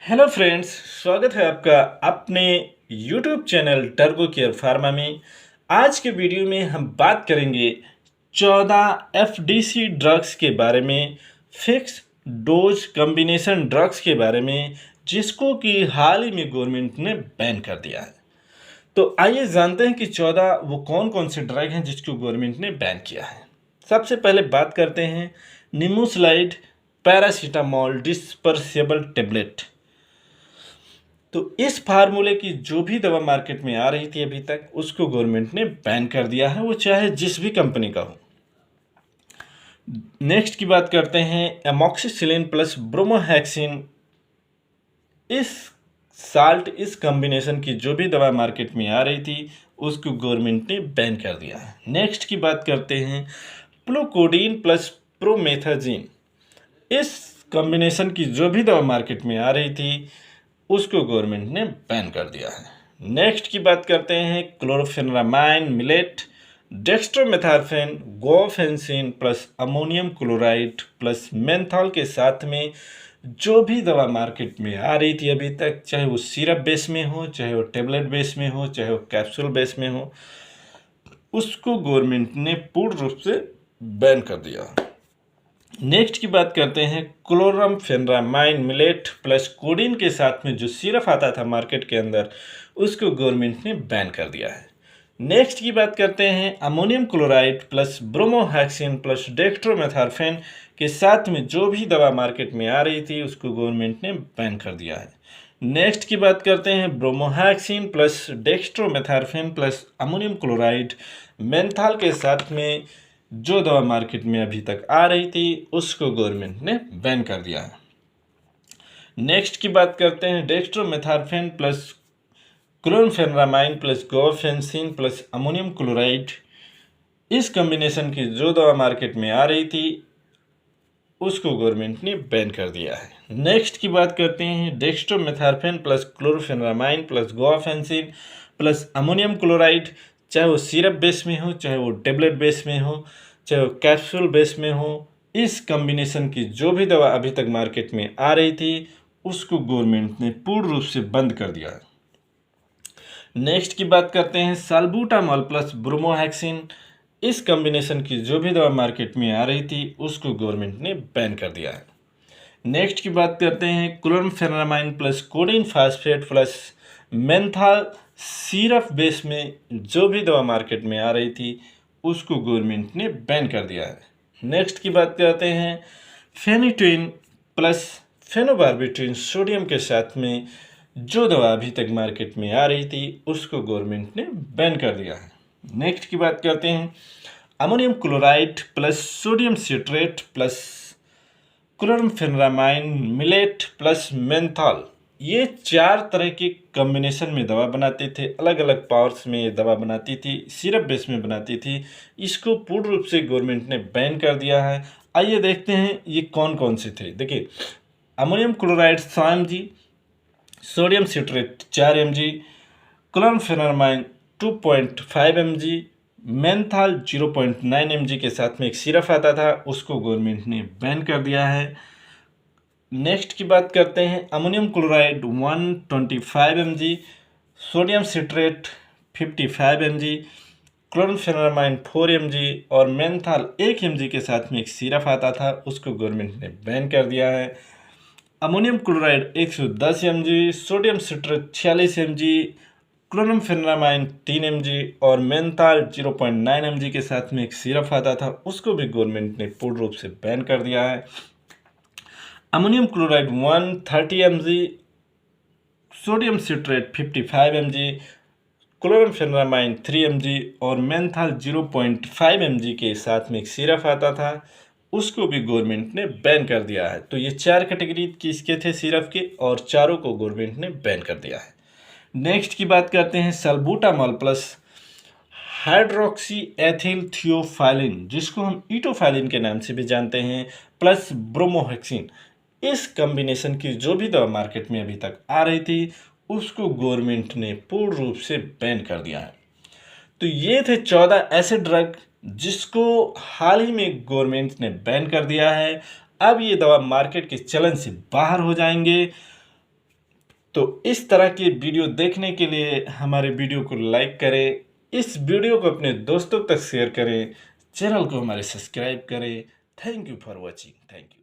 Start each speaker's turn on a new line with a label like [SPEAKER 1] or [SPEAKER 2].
[SPEAKER 1] Hello friends, स्वागत है आपका अपने YouTube channel turbo care pharma में। आज के वीडियो में हम बात करेंगे 14 एफडीसी ड्रग्स के बारे में, फिक्स डोज कॉम्बिनेशन ड्रग्स के बारे में, जिसको कि हाल ही में गवर्नमेंट ने बैन कर दिया है। तो आइए जानते हैं कि 14 वो कौन कौन से ड्रग हैं जिसको गवर्नमेंट ने बैन किया है। सबसे पहले बात करते हैं निमोसलाइड पैरासीटामोल डिस्पर्सिबल टेबलेट। तो इस फार्मूले की जो भी दवा मार्केट में आ रही थी अभी तक, उसको गवर्नमेंट ने बैन कर दिया है, वो चाहे जिस भी कंपनी का हो। नेक्स्ट की बात करते हैं एमॉक्सिसिलिन प्लस ब्रोमोहेक्सिन। इस साल्ट इस कॉम्बिनेशन की जो भी दवा मार्केट में आ रही थी, उसको गवर्नमेंट ने बैन कर दिया है। नेक्स्ट की बात करते हैं प्लोकोडीन प्लस प्रोमेथाजिन। इस कॉम्बिनेशन की जो भी दवा मार्केट में आ रही थी, उसको गवर्नमेंट ने बैन कर दिया है। नेक्स्ट की बात करते हैं chlorpheniramine maleate dextromethorphan guaifenesin plus ammonium chloride plus menthol के साथ में जो भी दवा मार्केट में आ रही थी अभी तक, चाहे वो सिरप बेस में हो, चाहे वो टेबलेट बेस में हो, चाहे वो कैप्सूल बेस में हो, उसको गवर्नमेंट ने पूर्ण रूप से बैन कर दिया। नेक्स्ट की बात करते हैं क्लोरमफेनामाइन मिलेट प्लस कोडीन के साथ में जो सिरप आता था मार्केट के अंदर, उसको गवर्नमेंट ने बैन कर दिया है। नेक्स्ट की बात करते हैं ammonium chloride plus bromhexine plus dextromethorphan के साथ में जो भी दवा मार्केट में आ रही थी, उसको गवर्नमेंट ने बैन कर दिया है। नेक्स्ट की बात करते हैं bromhexine plus dextromethorphan plus ammonium chloride menthol के साथ में जो दवा मार्केट में अभी तक आ रही थी, उसको गवर्नमेंट ने बैन कर दिया है। नेक्स्ट की बात करते हैं dextromethorphan plus chlorpheniramine plus guaifenesin plus ammonium chloride. इस कॉम्बिनेशन की जो दवा मार्केट में आ रही थी, उसको गवर्नमेंट ने बैन कर दिया है। नेक्स्ट की बात करते हैं dextromethorphan plus chlorpheniramine plus guaifenesin plus ammonium chloride. चाहे वो सिरप बेस में हो, चाहे वो टेबलेट बेस में हो, चाहे वो कैप्सूल बेस में हो, इस कॉम्बिनेशन की जो भी दवा अभी तक मार्केट में आ रही थी, उसको गवर्नमेंट ने पूर्ण रूप से बंद कर दिया। नेक्स्ट की बात करते हैं साल्बुटामॉल प्लस ब्रोमोहेक्सिन। इस कॉम्बिनेशन की जो भी दवा मार्केट में आ रही थी, उसको गवर्नमेंट ने बैन कर दिया है। नेक्स्ट की बात करते हैं chlorpheniramine plus codeine phosphate plus menthol syrup base में जो भी दवा मार्केट में आ रही थी, उसको गवर्नमेंट ने बैन कर दिया है। नेक्स्ट की बात करते हैं फेनिटोइन प्लस फेनोबार्बिटोइन सोडियम के साथ में जो दवा अभी तक मार्केट में आ रही थी, उसको गवर्नमेंट ने बैन कर दिया है। नेक्स्ट की बात करते हैं ammonium chloride plus sodium citrate plus chlorpheniramine maleate plus menthol. ये 4 तरह के कॉम्बिनेशन में दवा बनाते थे, अलग अलग पावर्स में ये दवा बनाती थी, सिरप बेस में बनाती थी। इसको पूर्ण रूप से गवर्नमेंट ने बैन कर दिया है। आइए देखते हैं ये कौन कौन से थे। देखिए, ammonium chloride 100 mg, sodium citrate 4 mg, क्लोरमफेनामाइन 2.5 mg, menthol 0.9 mg के साथ में एक सिरप आता था, उसको गवर्नमेंट ने बैन कर दिया है। नेक्स्ट की बात करते हैं ammonium chloride 125 mg, sodium citrate 55 mg, क्लोरमफेनामाइन 4 mg और मेंथॉल 1 mg के साथ में एक सिरप आता था, उसको गवर्नमेंट ने बैन कर दिया है। Ammonium chloride 110 mg, sodium citrate 46 mg, क्लोरमफेनामाइन 3 mg और मेंथॉल 0.9 mg के साथ में एक सिरप आता था, उसको भी गवर्नमेंट ने पूर्ण रूप से बैन कर दिया है। Ammonium chloride 130 mg, sodium citrate 55 mg, क्लोरमफेनामाइन 3 mg और मेंथॉल 0.5 mg के साथ में एक सिरप आता था, उसको भी गवर्नमेंट ने बैन कर दिया है। तो ये 4 कैटेगरी किसके थे सिरप के, और चारों को गवर्नमेंट ने बैन कर दिया है। नेक्स्ट की बात करते हैं साल्बुटामॉल प्लस हाइड्रोक्सी एथिल थियोफाइलिन, जिसको हम इटोफाइलिन के नाम से भी जानते हैं, प्लस ब्रोमोहेक्सिन। इस कॉम्बिनेशन की जो भी दवा मार्केट में अभी तक आ रही थी, उसको गवर्नमेंट ने पूर्ण रूप से बैन कर दिया है। तो ये थे 14 ऐसे ड्रग जिसको हाल ही में गवर्नमेंट ने बैन कर दिया है। अब ये दवा मार्केट के चलन से बाहर हो जाएंगे। तो इस तरह की वीडियो देखने के लिए हमारे वीडियो को लाइक करें, इस वीडियो को अपने दोस्तों तक शेयर करें, चैनल को हमारे सब्सक्राइब करें। Thank you for watching. Thank you.